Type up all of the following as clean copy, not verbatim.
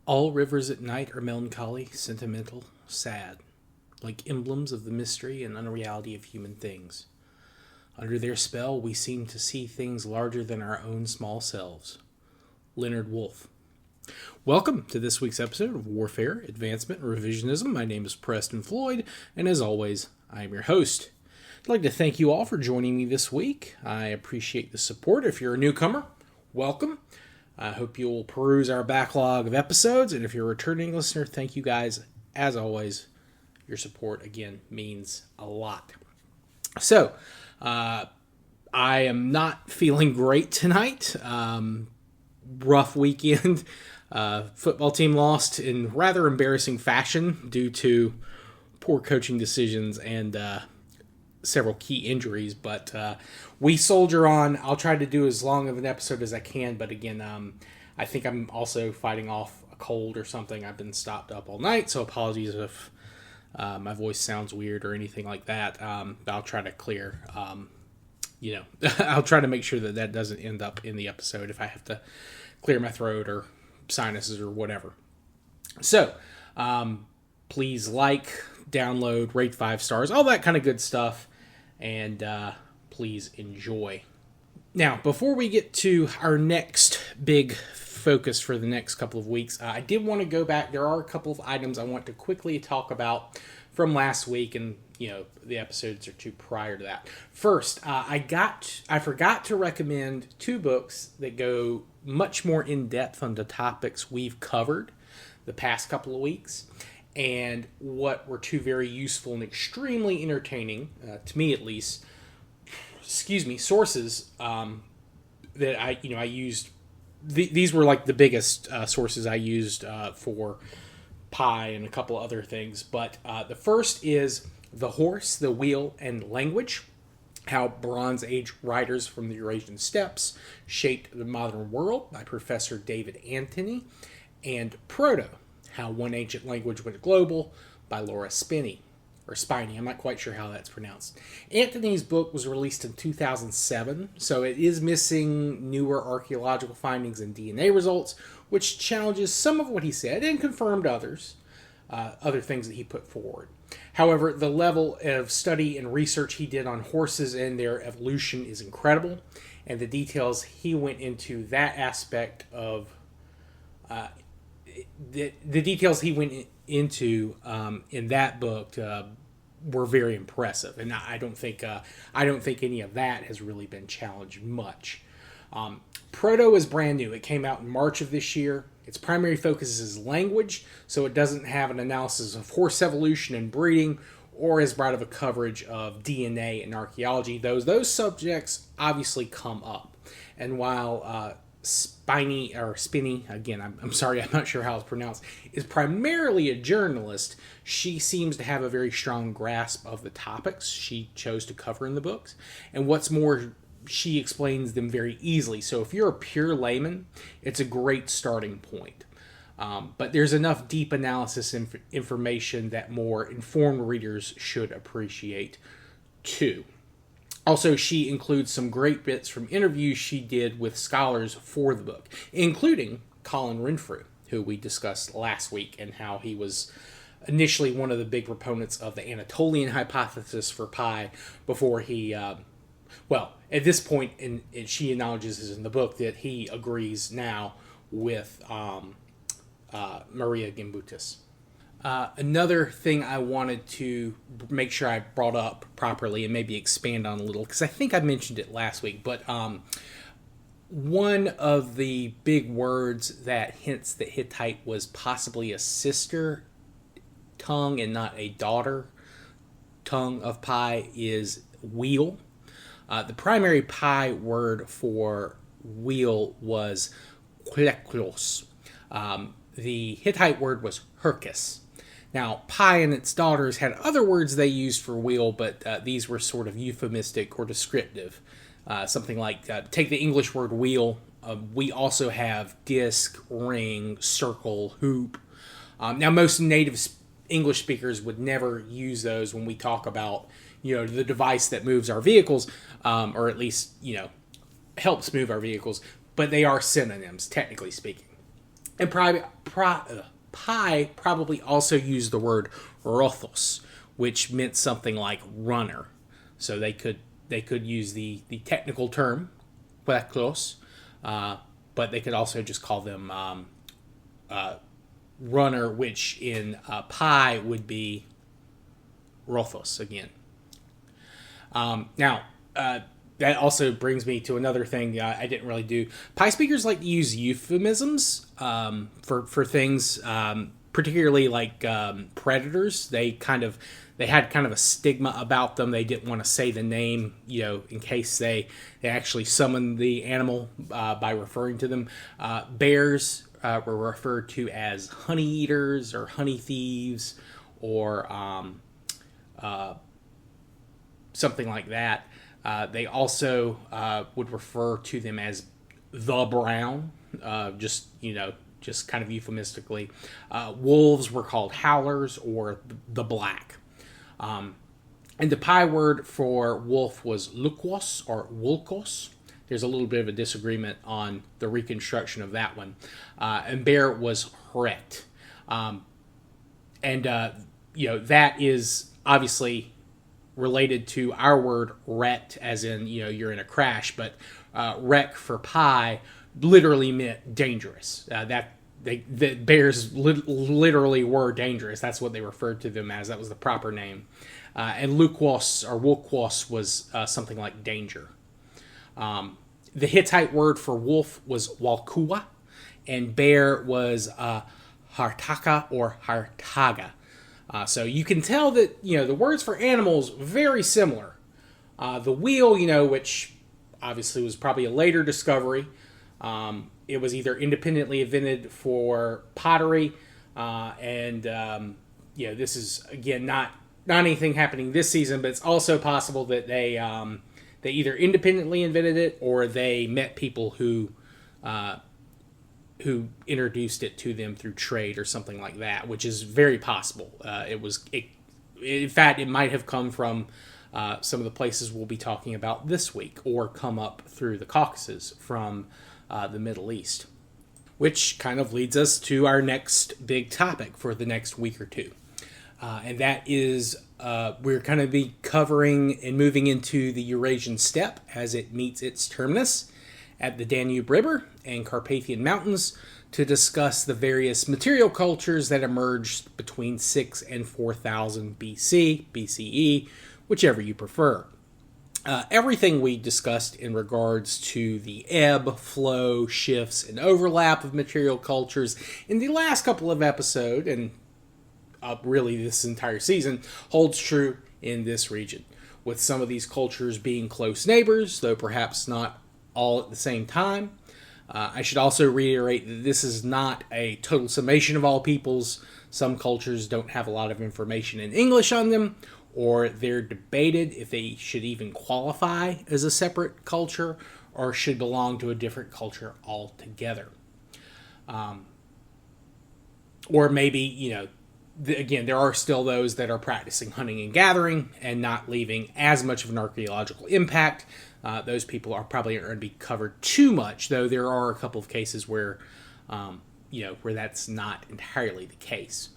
All rivers at night are melancholy, sentimental, sad, like emblems of the mystery and unreality of human things. Under their spell, we seem to see things larger than our own small selves. Leonard Woolf. Welcome to this week's episode of Warfare, Advancement, and Revisionism. My name is Preston Floyd, and as always, I am your host. I'd like to thank you all for joining me this week. I appreciate the support. If you're a newcomer, welcome. I hope you'll peruse our backlog of episodes, and if you're a returning listener, thank you guys. As always, your support, again, means a lot. So, I am not feeling great tonight. Rough weekend. Football team lost in rather embarrassing fashion due to poor coaching decisions and several key injuries, but we soldier on. I'll try to do as long of an episode as I can, but again, I think I'm also fighting off a cold or something. I've been stopped up all night, so apologies if my voice sounds weird or anything like that. I'll try to clear, I'll try to make sure that doesn't end up in the episode if I have to clear my throat or sinuses or whatever. So, please download, rate 5 stars, all that kind of good stuff, and please enjoy. Now, before we get to our next big focus for the next couple of weeks, I did want to go back. There are a couple of items I want to quickly talk about from last week and, the episodes or two prior to that. First, I forgot to recommend 2 books that go much more in-depth on the topics we've covered the past couple of weeks, and what were 2 very useful and extremely entertaining, to me at least, sources that I used. These were like the biggest sources I used for Pi and a couple other things. But the first is The Horse, the Wheel, and Language: How Bronze Age Writers from the Eurasian Steppes Shaped the Modern World by Professor David Antony, and Proto: How One Ancient Language Went Global by Laura Spinney, or Spiney. I'm not quite sure how that's pronounced. Antony's book was released in 2007, so it is missing newer archaeological findings and DNA results, which challenges some of what he said and confirmed other things that he put forward. However, the level of study and research he did on horses and their evolution is incredible, and the details he went into that aspect of the details he went into in that book were very impressive, and I don't think any of that has really been challenged much. Proto is brand new. It came out in March of this year. Its primary focus is language, so it doesn't have an analysis of horse evolution and breeding, or as broad of a coverage of DNA and archaeology. Those subjects obviously come up, and while Spinney, again, I'm sorry, I'm not sure how it's pronounced, is primarily a journalist, she seems to have a very strong grasp of the topics she chose to cover in the books. And what's more, she explains them very easily. So if you're a pure layman, it's a great starting point. But there's enough deep analysis information that more informed readers should appreciate too. Also, she includes some great bits from interviews she did with scholars for the book, including Colin Renfrew, who we discussed last week, and how he was initially one of the big proponents of the Anatolian hypothesis for Pi before he, at this point, and she acknowledges this in the book, that he agrees now with Maria Gimbutas. Another thing I wanted to make sure I brought up properly and maybe expand on a little, because I think I mentioned it last week, but one of the big words that hints that Hittite was possibly a sister tongue and not a daughter tongue of Pi is wheel. The primary Pi word for wheel was kleklos. The Hittite word was herkes. Now, Pi and its daughters had other words they used for wheel, but these were sort of euphemistic or descriptive. Something like, take the English word wheel. We also have disc, ring, circle, hoop. Now, most native English speakers would never use those when we talk about, the device that moves our vehicles, or at least, helps move our vehicles, but they are synonyms, technically speaking. And Pi probably also used the word rothos, which meant something like runner. So they could use the technical term hueclos, but they could also just call them runner, which in Pi would be rothos again. Now, that also brings me to another thing I didn't really do. Pi speakers like to use euphemisms for things, particularly like predators. They had kind of a stigma about them. They didn't want to say the name, in case they actually summoned the animal by referring to them. Bears were referred to as honey eaters or honey thieves or something like that. They also would refer to them as the brown, just kind of euphemistically. Wolves were called howlers or the black. And the Pi word for wolf was lukos or wulkos. There's a little bit of a disagreement on the reconstruction of that one. And bear was hret. That is obviously related to our word ret, as in, you're in a crash, but wreck for Pi literally meant dangerous. The bears literally were dangerous. That's what they referred to them as. That was the proper name. And lukos or wulkos was something like danger. The Hittite word for wolf was walkua, and bear was hartaka or hartaga. So you can tell that, the words for animals very similar. The wheel, which obviously was probably a later discovery. It was either independently invented for pottery, this is, again, not anything happening this season, but it's also possible that they either independently invented it or they met people who introduced it to them through trade or something like that, which is very possible. In fact, it might have come from some of the places we'll be talking about this week, or come up through the Caucasus from the Middle East. Which kind of leads us to our next big topic for the next week or two. And that is, we're going to be covering and moving into the Eurasian steppe as it meets its terminus at the Danube River and Carpathian Mountains to discuss the various material cultures that emerged between 6 and 4000 BC, BCE, whichever you prefer. Everything we discussed in regards to the ebb, flow, shifts, and overlap of material cultures in the last couple of episodes, and really this entire season, holds true in this region, with some of these cultures being close neighbors, though perhaps not all at the same time. I should also reiterate that this is not a total summation of all peoples. Some cultures don't have a lot of information in English on them, or they're debated if they should even qualify as a separate culture or should belong to a different culture altogether. Or maybe, again, there are still those that are practicing hunting and gathering and not leaving as much of an archaeological impact. Those people are probably going to be covered too much, though there are a couple of cases where, where that's not entirely the case.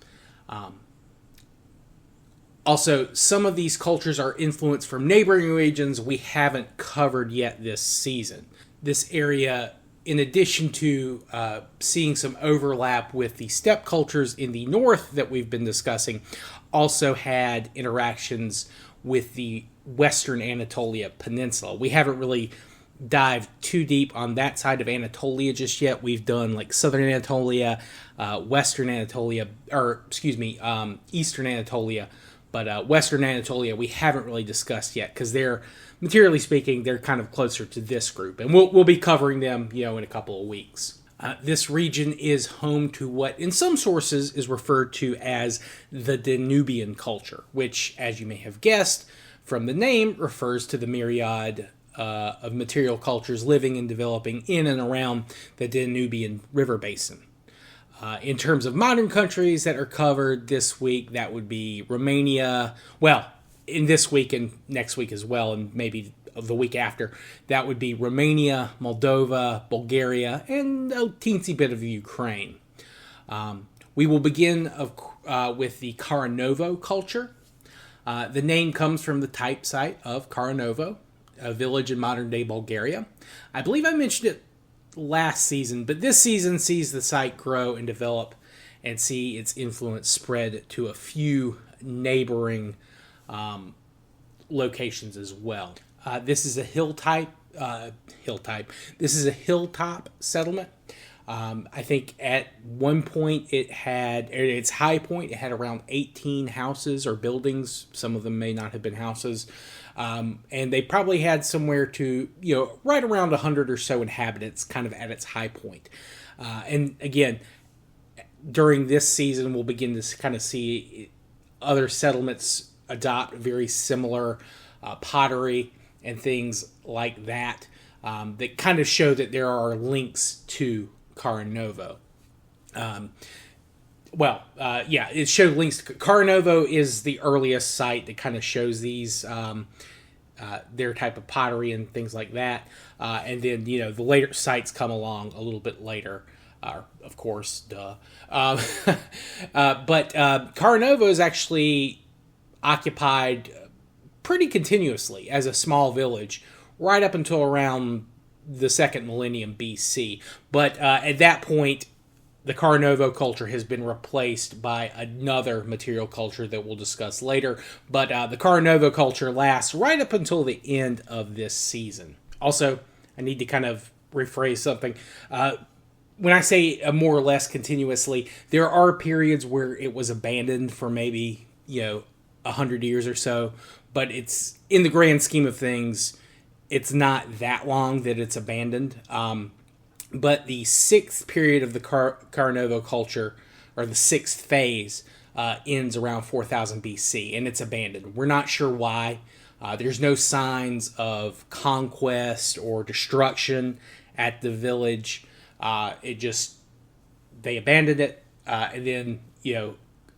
Also, some of these cultures are influenced from neighboring regions we haven't covered yet this season. This area, in addition to seeing some overlap with the steppe cultures in the north that we've been discussing, also had interactions with the Western Anatolia Peninsula. We haven't really dived too deep on that side of Anatolia just yet. We've done like Southern Anatolia, Western Anatolia, Eastern Anatolia, but Western Anatolia we haven't really discussed yet because they're, materially speaking, they're kind of closer to this group, and we'll be covering them, in a couple of weeks. This region is home to what in some sources is referred to as the Danubian culture, which, as you may have guessed from the name, refers to the myriad of material cultures living and developing in and around the Danubian river basin. In terms of modern countries that are covered this week, that would be Romania. Well, in this week and next week as well, and maybe the week after, that would be Romania, Moldova, Bulgaria, and a teensy bit of Ukraine. We will begin with the Karanovo culture. The name comes from the type site of Karanovo, a village in modern-day Bulgaria. I believe I mentioned it last season, but this season sees the site grow and develop and see its influence spread to a few neighboring locations as well. This is a hilltop settlement. I think at one point at its high point, it had around 18 houses or buildings. Some of them may not have been houses. And they probably had somewhere to, right around 100 or so inhabitants kind of at its high point. And again, during this season, we'll begin to kind of see other settlements adopt very similar pottery and things like that that kind of show that there are links to Karanovo. It showed links. Karanovo is the earliest site that kind of shows these their type of pottery and things like that. And then the later sites come along a little bit later. Of course, duh. But Karanovo is actually occupied pretty continuously as a small village right up until around the second millennium BC. But at that point, the Karanovo culture has been replaced by another material culture that we'll discuss later. But the Karanovo culture lasts right up until the end of this season. Also, I need to kind of rephrase something. When I say more or less continuously, there are periods where it was abandoned for maybe, 100 years or so. But it's, in the grand scheme of things, it's not that long that it's abandoned. But the sixth period of the Karanovo culture, or the sixth phase, ends around 4000 BC, and it's abandoned. We're not sure why. There's no signs of conquest or destruction at the village. They abandoned it, and then, a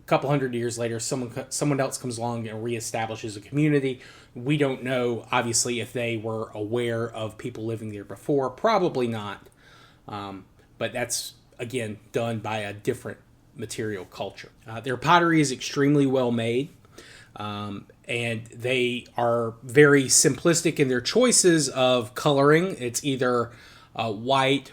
couple hundred years later, someone else comes along and reestablishes a community. We don't know, obviously, if they were aware of people living there before. Probably not. But that's, again, done by a different material culture. Their pottery is extremely well made, and they are very simplistic in their choices of coloring. It's either white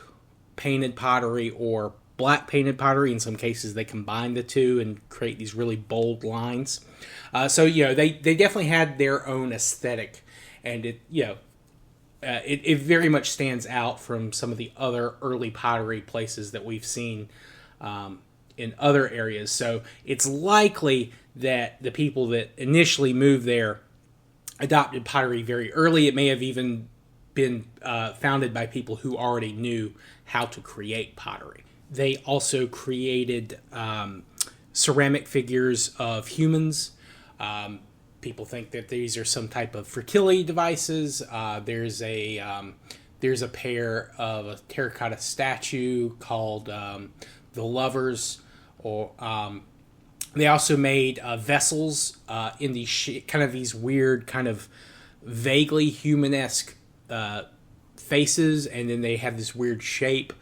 painted pottery or black painted pottery. In some cases, they combine the two and create these really bold lines. They definitely had their own aesthetic, and it very much stands out from some of the other early pottery places that we've seen in other areas. So it's likely that the people that initially moved there adopted pottery very early. It may have even been founded by people who already knew how to create pottery. They also created ceramic figures of humans. People think that these are some type of fertility devices. There's a pair of a terracotta statue called the Lovers. They also made vessels in these kind of these weird, kind of vaguely human-esque faces, and then they have this weird shape.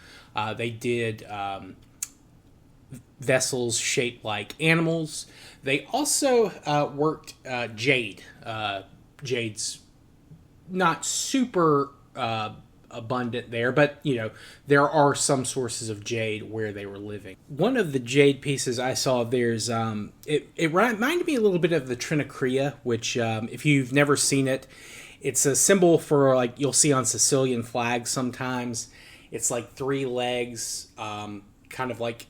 They did vessels shaped like animals. They also worked jade. Jade's not super abundant there, but there are some sources of jade where they were living. One of the jade pieces I saw there's it reminded me a little bit of the Trinacria, which if you've never seen it, it's a symbol for, like, you'll see on Sicilian flags sometimes. It's like three legs, kind of like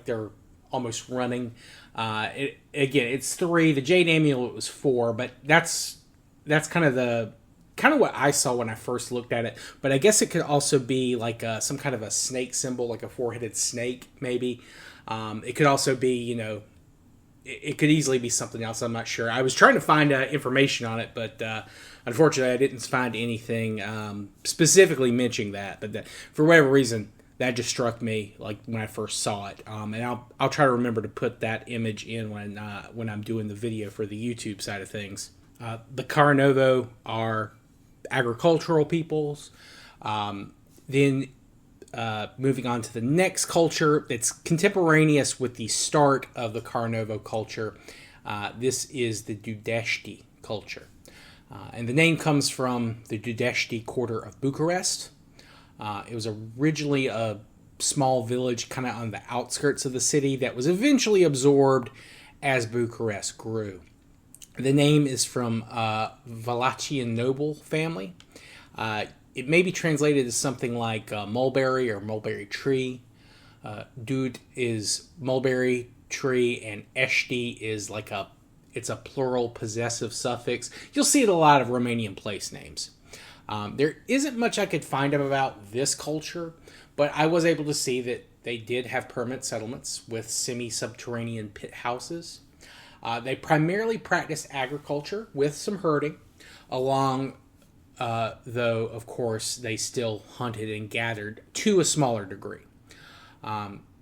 they're almost running. It's three. The jade amulet was four, but that's kind of what I saw when I first looked at it. But I guess it could also be like some kind of a snake symbol, like a four-headed snake, maybe. It could also be, it could easily be something else. I'm not sure. I was trying to find information on it, but unfortunately I didn't find anything specifically mentioning that. But for whatever reason, that just struck me like when I first saw it. And I'll try to remember to put that image in when I'm doing the video for the YouTube side of things. The Karanovo are agricultural peoples. Then moving on to the next culture that's contemporaneous with the start of the Karanovo culture. This is the Dudesti culture. And the name comes from the Dudesti quarter of Bucharest. It was originally a small village kind of on the outskirts of the city that was eventually absorbed as Bucharest grew. The name is from Wallachian noble family. It may be translated as something like mulberry or mulberry tree. Dud is mulberry tree, and esti is it's a plural possessive suffix. You'll see it a lot of Romanian place names. There isn't much I could find about this culture, but I was able to see that they did have permanent settlements with semi-subterranean pit houses. They primarily practiced agriculture with some herding, though, of course, they still hunted and gathered to a smaller degree.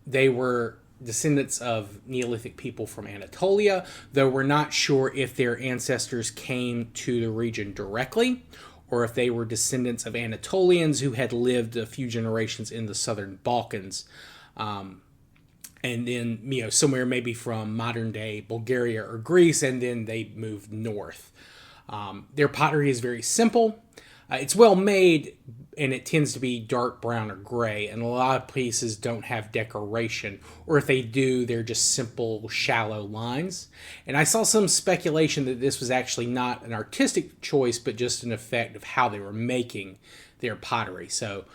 They were descendants of Neolithic people from Anatolia, though we're not sure if their ancestors came to the region directly or if they were descendants of Anatolians who had lived a few generations in the southern Balkans. And then, somewhere maybe from modern-day Bulgaria or Greece, and then they moved north. Their pottery is very simple. It's well made, and it tends to be dark brown or gray, and a lot of pieces don't have decoration, or if they do, they're just simple, shallow lines. And I saw some speculation that this was actually not an artistic choice, but just an effect of how they were making their pottery. So,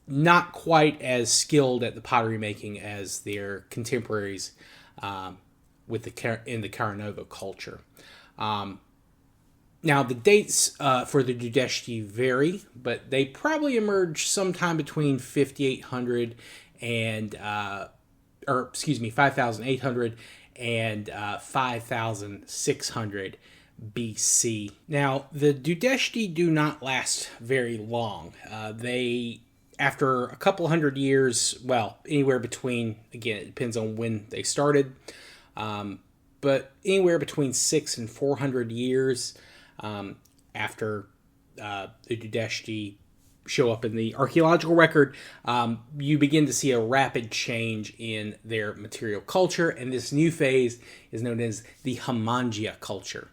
not quite as skilled at the pottery making as their contemporaries in the Karanovo culture. Now, the dates for the Dudesti vary, but they probably emerged sometime between 5,800 and 5,800 and 5,600 BC. Now, the Dudesti do not last very long. After a couple hundred years, anywhere between, again, it depends on when they started, but anywhere between 600 and 400 years after the Dudesti show up in the archaeological record, you begin to see a rapid change in their material culture, and this new phase is known as the Hamangia culture.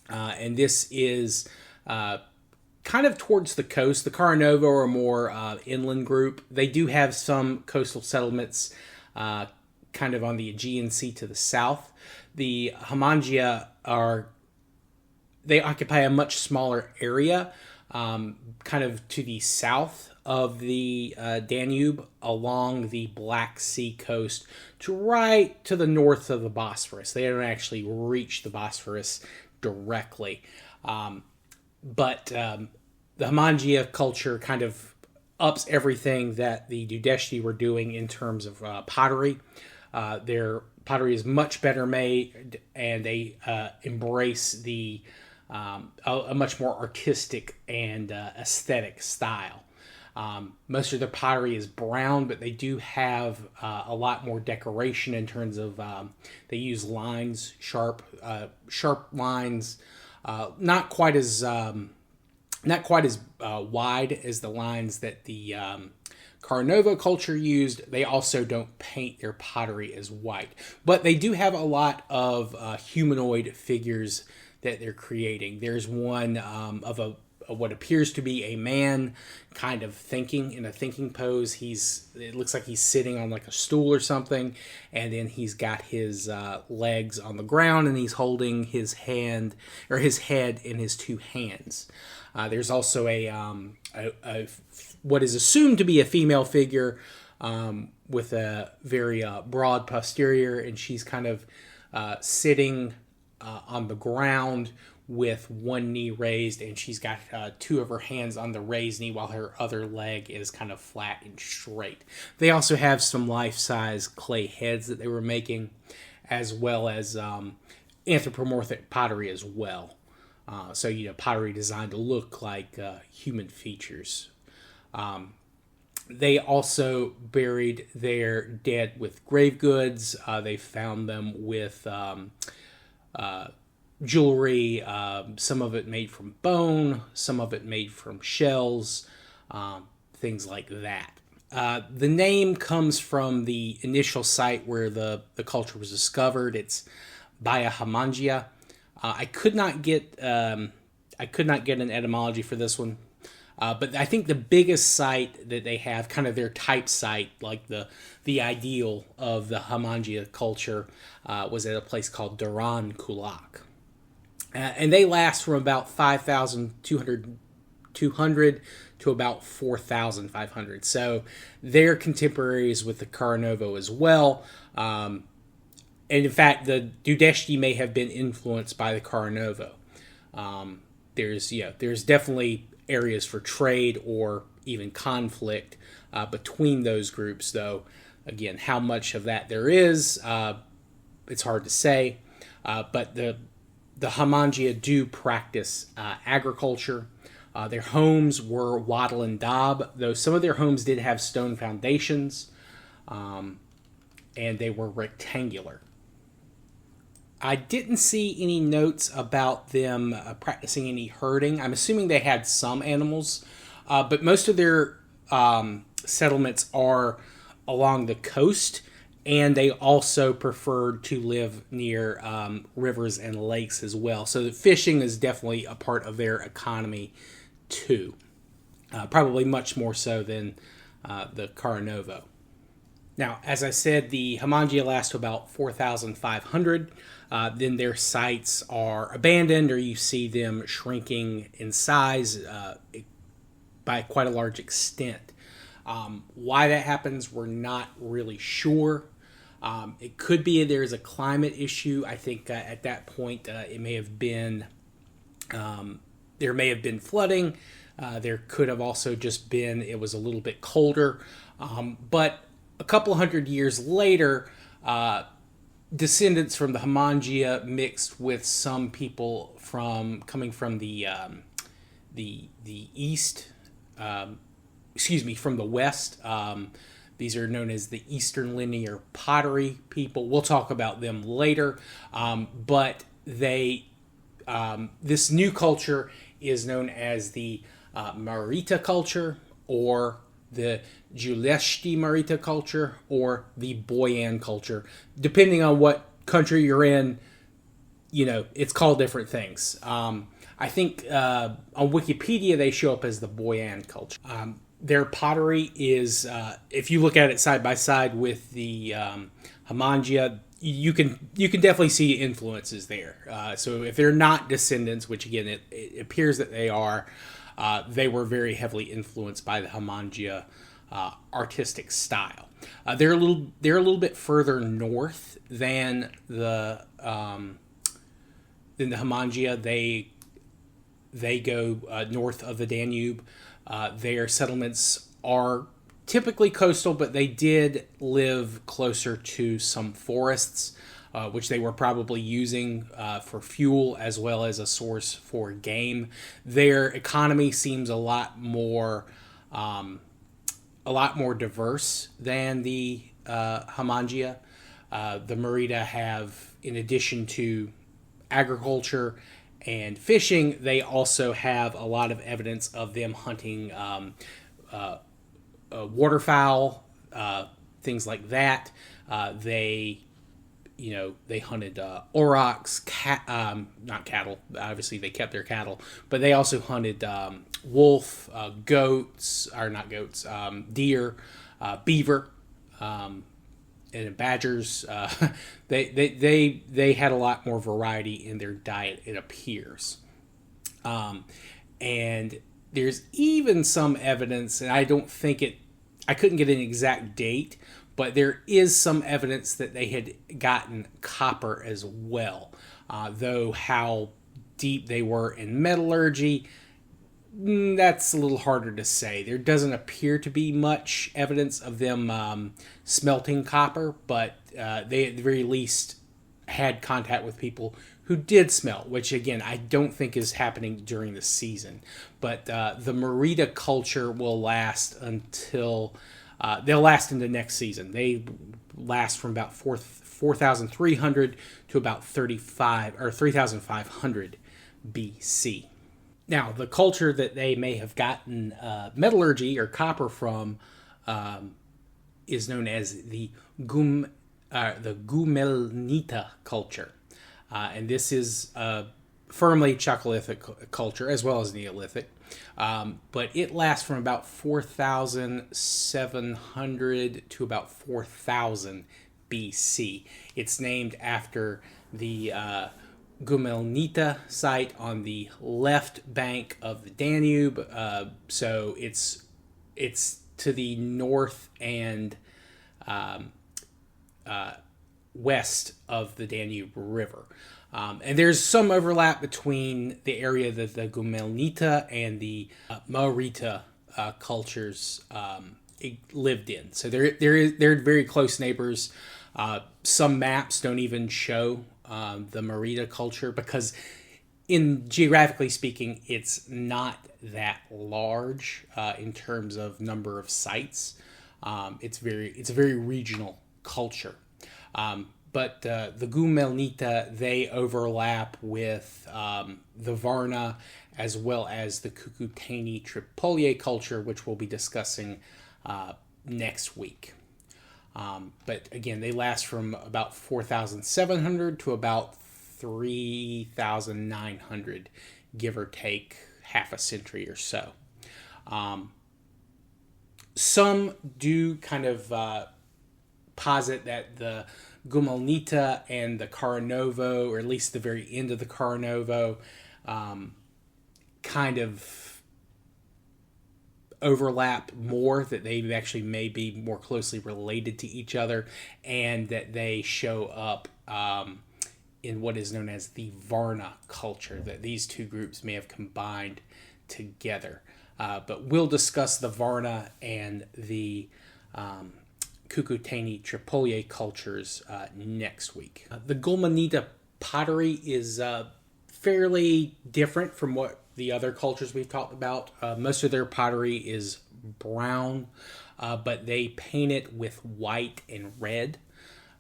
And this is kind of towards the coast. The Karanovo are a more inland group. They do have some coastal settlements kind of on the Aegean Sea to the south. The Hamangia they occupy a much smaller area, kind of to the south of the Danube, along the Black Sea coast, right to the north of the Bosphorus. They don't actually reach the Bosphorus directly. But the Hamangia culture kind of ups everything that the Dudesti were doing in terms of pottery. Their pottery is much better made, and they embrace a much more artistic and aesthetic style. Most of their pottery is brown, but they do have a lot more decoration in terms of they use lines, sharp lines, not quite as wide as the lines that the Karanovo culture used. They also don't paint their pottery as white, but they do have a lot of humanoid figures that they're creating. There's one of what appears to be a man kind of thinking in a thinking pose. It looks like he's sitting on like a stool or something, and then he's got his legs on the ground, and he's holding his head in his two hands. There's also a what is assumed to be a female figure with a very broad posterior, and she's kind of sitting on the ground with one knee raised, and she's got two of her hands on the raised knee while her other leg is kind of flat and straight. They also have some life-size clay heads that they were making, as well as anthropomorphic pottery as well. So, pottery designed to look like human features. They also buried their dead with grave goods. They found them with jewelry, some of it made from bone, some of it made from shells, things like that. The name comes from the initial site where the culture was discovered. It's by a Hamangia. I could not get an etymology for this one, but I think the biggest site that they have, kind of their type site, like the ideal of the Hamangia culture, was at a place called Duran Kulak. And they last from about 5,200 to about 4,500. So they're contemporaries with the Karanovo as well. And in fact, the Dudesti may have been influenced by the Karanovo. There's definitely areas for trade or even conflict between those groups, though. Again, how much of that there is, it's hard to say. But the Hamangia do practice agriculture. Their homes were wattle and daub, though some of their homes did have stone foundations, and they were rectangular. I didn't see any notes about them practicing any herding. I'm assuming they had some animals, but most of their settlements are along the coast, and they also preferred to live near rivers and lakes as well. So fishing is definitely a part of their economy too. Probably much more so than the Karanovo. Now, as I said, the Hamangia last to about 4,500. Then their sites are abandoned, or you see them shrinking in size by quite a large extent. Why that happens, we're not really sure. It could be there's a climate issue. I think at that point it may have been there may have been flooding. There could have also just been it was a little bit colder. But a couple hundred years later, descendants from the Hamangia mixed with some people coming from the east. From the west. These are known as the Eastern Linear Pottery people. We'll talk about them later. But this new culture is known as the Marita culture, or the Dudesti Marita culture, or the Boyan culture. Depending on what country you're in, it's called different things. I think on Wikipedia they show up as the Boyan culture. Their pottery is, if you look at it side by side with the Hamangia, you can definitely see influences there. So if they're not descendants, which again it appears that they were very heavily influenced by the Hamangia artistic style. They're a little bit further north than the Hamangia. They go north of the Danube. Their settlements are typically coastal, but they did live closer to some forests, which they were probably using for fuel as well as a source for game. Their economy seems a lot more diverse than the Hamangia. The Marita have, in addition to agriculture and fishing, they also have a lot of evidence of them hunting waterfowl, things like that. They hunted aurochs, not cattle. Obviously, they kept their cattle, but they also hunted wolf, goats, or not goats, deer, beaver, and badgers. They had a lot more variety in their diet, it appears. And there's even some evidence, and I couldn't get an exact date, but there is some evidence that they had gotten copper as well. Though how deep they were in metallurgy, that's a little harder to say. There doesn't appear to be much evidence of them smelting copper, but they at the very least had contact with people who did smelt, which again I don't think is happening during the season. But the Marita culture will last until they'll last into next season. They last from about 4,300 to about 3,500 BC. Now, the culture that they may have gotten metallurgy or copper from is known as the Gumelnita culture. And this is firmly chalcolithic culture as well as Neolithic. But it lasts from about 4,700 to about 4,000 BC. It's named after the Gumelnita site on the left bank of the Danube. So it's to the north and west of the Danube River. And there's some overlap between the area that the Gumelnita and the Marita cultures lived in. So they're very close neighbors. Some maps don't even show the Marita culture because, geographically speaking, it's not that large in terms of number of sites. It's a very regional culture. But the Gumelnita, they overlap with the Varna as well as the Cucuteni Tripolier culture, which we'll be discussing next week. But again, they last from about 4,700 to about 3,900, give or take half a century or so. Some do kind of posit that the Gumelnita and the Karanovo, or at least the very end of the Karanovo, kind of overlap more, that they actually may be more closely related to each other, and that they show up in what is known as the Varna culture, that these two groups may have combined together. But we'll discuss the Varna and the Cucuteni Tripolier cultures next week. The Gumelnita pottery is fairly different from what the other cultures we've talked about. Most of their pottery is brown, but they paint it with white and red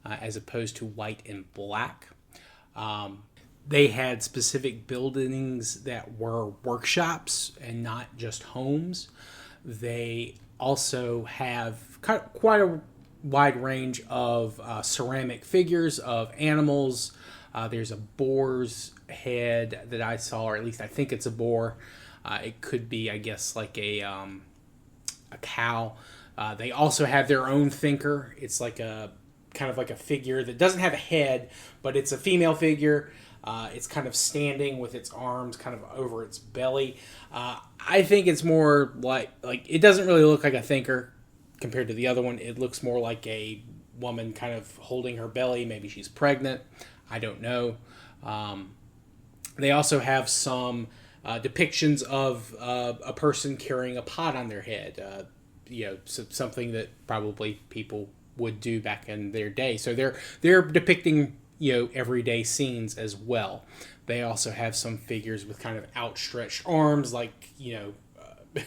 as opposed to white and black. They had specific buildings that were workshops and not just homes. They also have quite a wide range of ceramic figures of animals. There's a boar's head that I saw, or at least I think it's a boar. It could be, I guess, like a cow. They also have their own thinker. It's like a kind of like a figure that doesn't have a head, but it's a female figure. It's kind of standing with its arms kind of over its belly. I think it's more like it doesn't really look like a thinker compared to the other one. It looks more like a woman kind of holding her belly. Maybe she's pregnant. I don't know. They also have some depictions of a person carrying a pot on their head. Something that probably people would do back in their day. So they're depicting everyday scenes as well. They also have some figures with kind of outstretched arms, like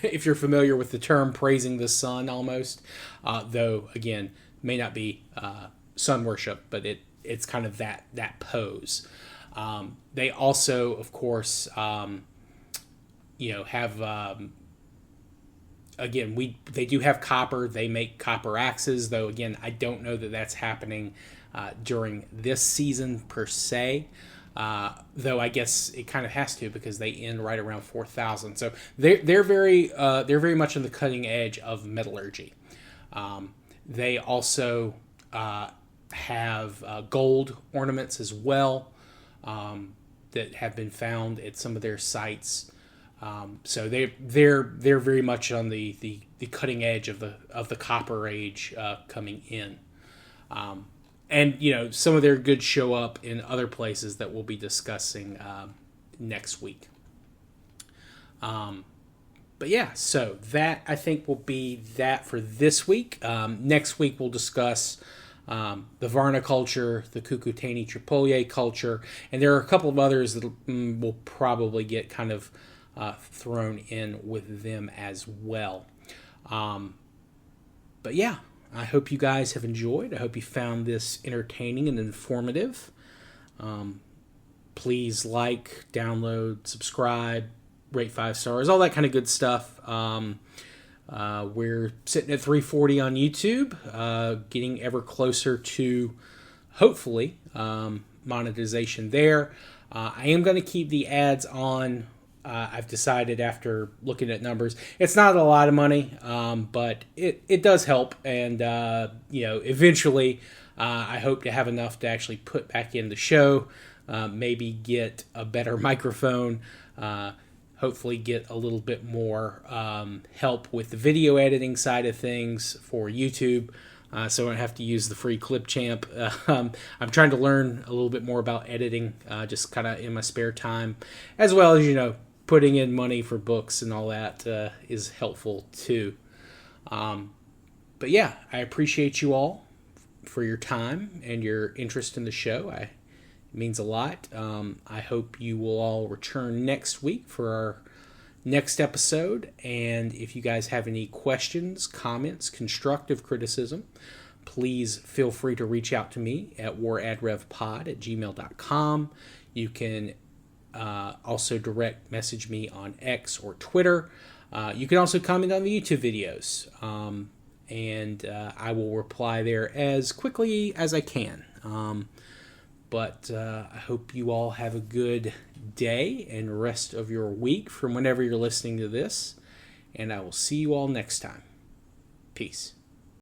if you're familiar with the term praising the sun, almost. Though again, may not be sun worship, but it's kind of that pose. They also, of course, have they do have copper. They make copper axes, though again, I don't know that that's happening during this season per se. Though I guess it kind of has to, because they end right around 4,000. So they're very much on the cutting edge of metallurgy. They also have gold ornaments as well that have been found at some of their sites. So they're very much on the cutting edge of the Copper Age coming in. And some of their goods show up in other places that we'll be discussing next week. But yeah, so that I think will be that for this week. Next week we'll discuss the Varna culture, the Cucuteni Tripolier culture, and there are a couple of others that will probably get kind of thrown in with them as well. But yeah, I hope you guys have enjoyed. I hope you found this entertaining and informative. Please like, download, subscribe, rate 5 stars, all that kind of good stuff. We're sitting at 340 on YouTube, getting ever closer to, hopefully, monetization there. I am going to keep the ads on. I've decided after looking at numbers, it's not a lot of money, but it does help. And, eventually I hope to have enough to actually put back in the show, maybe get a better microphone, hopefully get a little bit more help with the video editing side of things for YouTube. So I don't have to use the free Clipchamp. I'm trying to learn a little bit more about editing, just kind of in my spare time, as well as, putting in money for books and all that is helpful too. But yeah, I appreciate you all for your time and your interest in the show. It means a lot. I hope you will all return next week for our next episode. And if you guys have any questions, comments, constructive criticism, please feel free to reach out to me at waradrevpod@gmail.com. You can also direct message me on X or Twitter. You can also comment on the YouTube videos, and I will reply there as quickly as I can. But I hope you all have a good day and rest of your week from whenever you're listening to this, and I will see you all next time. Peace.